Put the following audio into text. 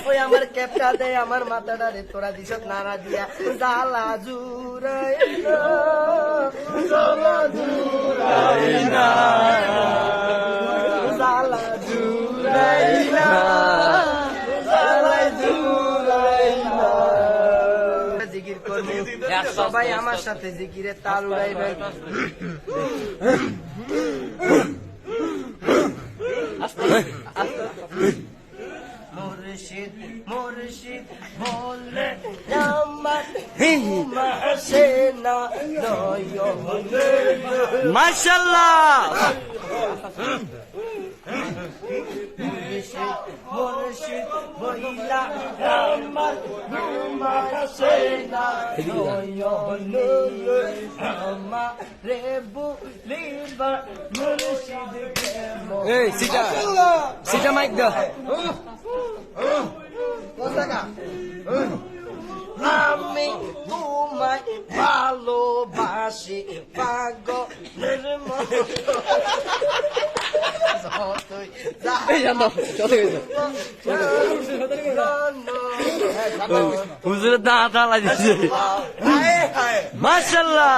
ওই আমার ক্যাপটা দে আমার মাথাটা রে তোরা দিছত নাড়া দিয়া জালা জুরাইলা জালা জুরাইলা জালা জুরাইলা জালা জুরাইলা জিকির করবো সবাই আমার সাথে জিকিরে তাল উড়াইবেন মুর্শিদ মুর্শিদ বলে আমার আসে না মাশাআল্লাহ মুর্শিদ মুর্শিদ বইলা আমার আসে না আমার রে বুলিবা মুর্শিদ এই সিটা মাইক দাও আমি তোমায় ভালোবাসি পাগলের হুজুরের দাঁত আলা দিছে মাশাআল্লাহ।